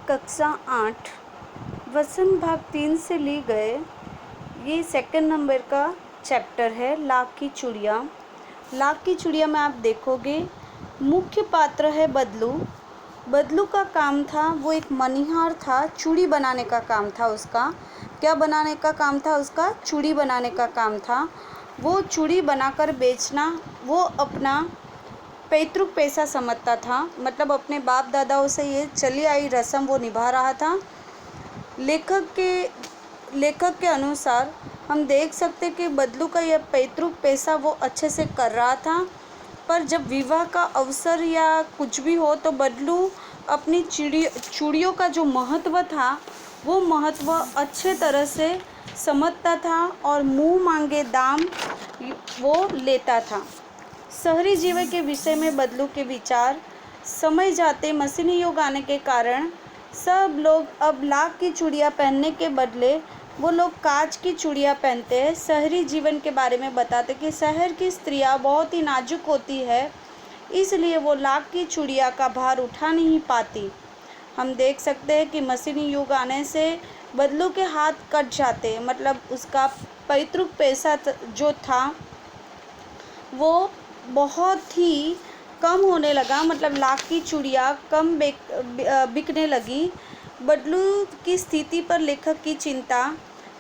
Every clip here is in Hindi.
कक्षा 8 वसंत भाग 3 से ली गए ये सेकंड नंबर का चैप्टर है लाख की चूड़ियाँ। लाख की चूड़ियाँ में आप देखोगे मुख्य पात्र है बदलू। बदलू का काम था, वो एक मनिहार था, चूड़ी बनाने का काम था उसका। क्या बनाने का काम था उसका? चूड़ी बनाने का काम था। वो चूड़ी बनाकर बेचना वो अपना पैतृक पेशा समझता था, मतलब अपने बाप दादाओं से ये चली आई रस्म वो निभा रहा था। लेखक के अनुसार हम देख सकते कि बदलू का यह पैतृक पेशा वो अच्छे से कर रहा था, पर जब विवाह का अवसर या कुछ भी हो तो बदलू अपनी चूड़ियों का जो महत्व था वो महत्व अच्छे तरह से समझता था और मुंह मांगे दाम वो लेता था। शहरी जीवन के विषय में बदलू के विचार। समय जाते मशीनी युग आने के कारण सब लोग अब लाख की चूड़ियाँ पहनने के बदले वो लोग कांच की चूड़ियाँ पहनते हैं। शहरी जीवन के बारे में बताते कि शहर की स्त्रियाँ बहुत ही नाजुक होती है, इसलिए वो लाख की चूड़ियाँ का भार उठा नहीं पाती। हम देख सकते हैं कि मशीनी युग आने से बदलू के हाथ कट जाते हैं, मतलब उसका पैतृक पैसा जो था वो बहुत ही कम होने लगा, मतलब लाख की चूड़ियाँ कम बिकने लगी। बदलू की स्थिति पर लेखक की चिंता।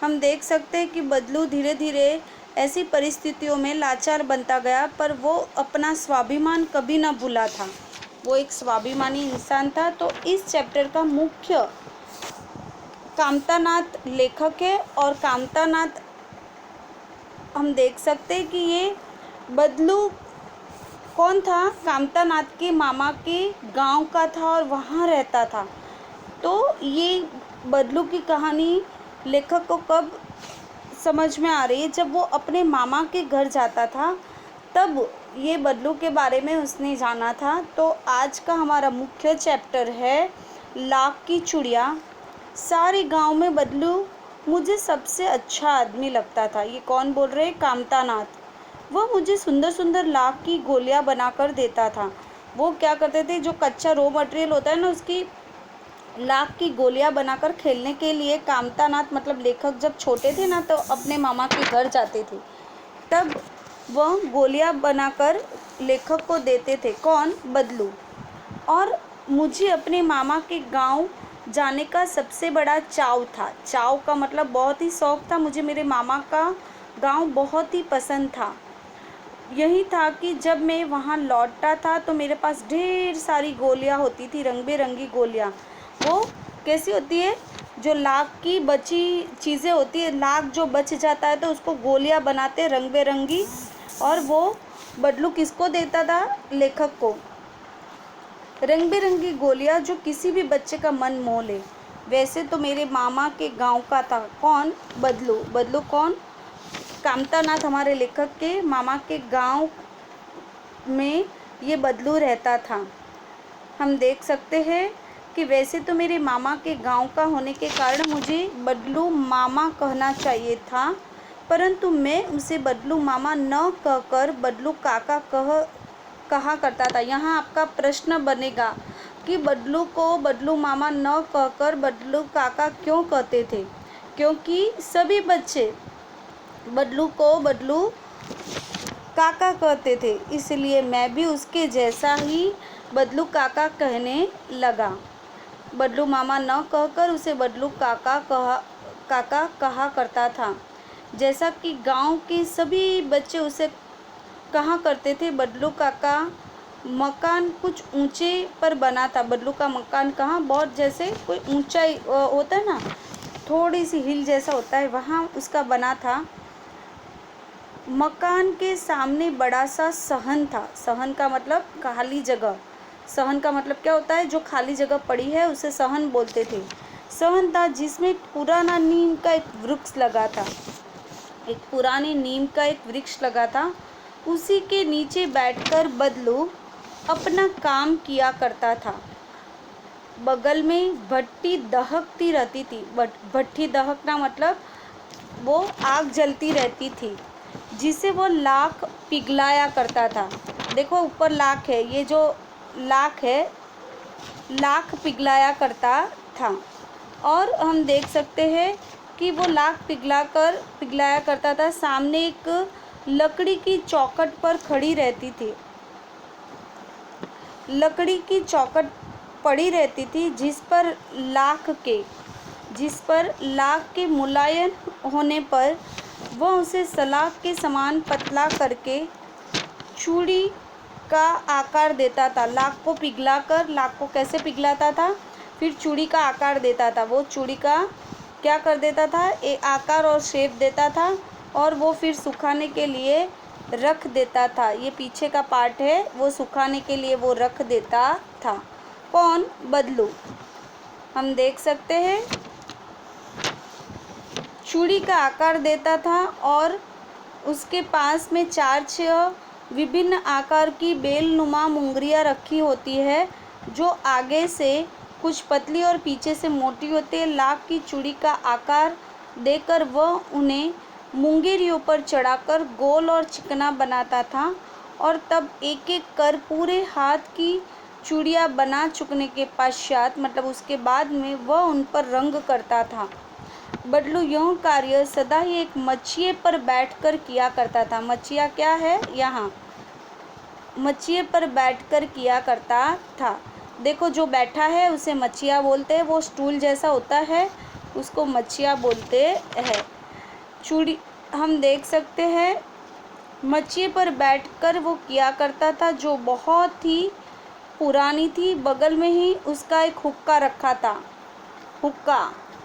हम देख सकते हैं कि बदलू धीरे धीरे ऐसी परिस्थितियों में लाचार बनता गया, पर वो अपना स्वाभिमान कभी ना भूला था। वो एक स्वाभिमानी इंसान था। तो इस चैप्टर का मुख्य कामतानाथ लेखक है, और कामतानाथ हम देख सकते हैं कि ये बदलू कौन था? कामतानाथ के मामा के गांव का था और वहाँ रहता था। तो ये बदलू की कहानी लेखक को कब समझ में आ रही है? जब वो अपने मामा के घर जाता था तब ये बदलू के बारे में उसने जाना था। तो आज का हमारा मुख्य चैप्टर है लाख की चूड़ियाँ। सारे गांव में बदलू मुझे सबसे अच्छा आदमी लगता था। ये कौन बोल रहे हैं? कामतानाथ। वह मुझे सुंदर सुंदर लाख की गोलियां बनाकर देता था। वो क्या करते थे, जो कच्चा रॉ मटेरियल होता है ना, उसकी लाख की गोलियां बनाकर खेलने के लिए कामतानाथ मतलब लेखक जब छोटे थे ना तो अपने मामा के घर जाते थे, तब वह गोलियां बनाकर लेखक को देते थे। कौन? बदलू। और मुझे अपने मामा के गांव जाने का सबसे बड़ा चाव था। चाव का मतलब बहुत ही शौक़ था। मुझे मेरे मामा का गांव बहुत ही पसंद था। यही था कि जब मैं वहाँ लौटता था तो मेरे पास ढेर सारी गोलियाँ होती थी, रंग बिरंगी गोलियाँ। वो कैसी होती है? जो लाख की बची चीज़ें होती है, लाख जो बच जाता है तो उसको गोलियाँ बनाते रंग बिरंगी। और वो बदलू किसको देता था? लेखक को। रंग बिरंगी गोलियाँ जो किसी भी बच्चे का मन मोह ले। वैसे तो मेरे मामा के गांव का था। कौन? बदलू। बदलू कौन? कामतानाथ हमारे लेखक के मामा के गांव में ये बदलू रहता था। हम देख सकते हैं कि वैसे तो मेरे मामा के गांव का होने के कारण मुझे बदलू मामा कहना चाहिए था, परंतु मैं उसे बदलू मामा न कहकर बदलू काका कहा करता था। यहाँ आपका प्रश्न बनेगा कि बदलू को बदलू मामा न कहकर बदलू काका क्यों कहते थे? क्योंकि सभी बच्चे बदलू को बदलू काका कहते थे, इसलिए मैं भी उसके जैसा ही बदलू काका कहने लगा। बदलू मामा न कहकर उसे बदलू काका कहा करता था। जैसा कि गांव के सभी बच्चे उसे कहा करते थे। बदलू काका मकान कुछ ऊंचे पर बना था। बदलू का मकान कहाँ? बहुत जैसे कोई ऊंचाई होता है ना, थोड़ी सी हिल जैसा होता है, वहाँ उसका बना था। मकान के सामने बड़ा सा सहन था। सहन का मतलब खाली जगह। सहन का मतलब क्या होता है? जो खाली जगह पड़ी है उसे सहन बोलते थे। सहन था जिसमें पुराना नीम का एक वृक्ष लगा था। एक पुराने नीम का एक वृक्ष लगा था। उसी के नीचे बैठकर बदलू अपना काम किया करता था। बगल में भट्टी दहकती रहती थी। भट्टी दहकना मतलब वो आग जलती रहती थी, जिसे वो लाख पिघलाया करता था। देखो ऊपर लाख है, ये जो लाख है, लाख पिघलाया करता था। और हम देख सकते हैं कि वो लाख पिघलाया करता था। सामने एक लकड़ी की चौखट पर खड़ी रहती थी, लकड़ी की चौखट पड़ी रहती थी जिस पर लाख के मुलायम होने पर वह उसे सलाख के समान पतला करके चूड़ी का आकार देता था। लाख को पिघलाकर, लाख को कैसे पिघलाता था, फिर चूड़ी का आकार देता था। वो चूड़ी का क्या कर देता था, एक आकार और शेप देता था, और वो फिर सुखाने के लिए रख देता था। ये पीछे का पार्ट है, वो सुखाने के लिए वो रख देता था। कौन? बदलू। हम देख सकते हैं चूड़ी का आकार देता था और उसके पास में 4-6 विभिन्न आकार की बेलनुमा मुंगरियाँ रखी होती है, जो आगे से कुछ पतली और पीछे से मोटी होती है। लाख की चूड़ी का आकार देकर वह उन्हें मुंगेरियों पर चढ़ाकर गोल और चिकना बनाता था, और तब एक एक कर पूरे हाथ की चूड़ियाँ बना चुकने के पश्चात, मतलब उसके बाद में, वह उन पर रंग करता था। बदलू यह कार्य सदा ही एक मचिए पर बैठकर किया करता था। मचिया क्या है? यहाँ मचिए पर बैठकर किया करता था। देखो, जो बैठा है उसे मचिया बोलते हैं। वो स्टूल जैसा होता है, उसको मचिया बोलते हैं। चूड़ी हम देख सकते हैं मचिए पर बैठकर वो किया करता था, जो बहुत ही पुरानी थी। बगल में ही उसका एक हुक्का रखा था।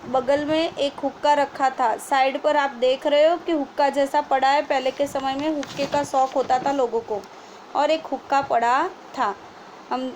बगल में एक हुक्का रखा था। साइड पर आप देख रहे हो कि हुक्का जैसा पड़ा है। पहले के समय में हुक्के का शौक होता था लोगों को, और एक हुक्का पड़ा था। हम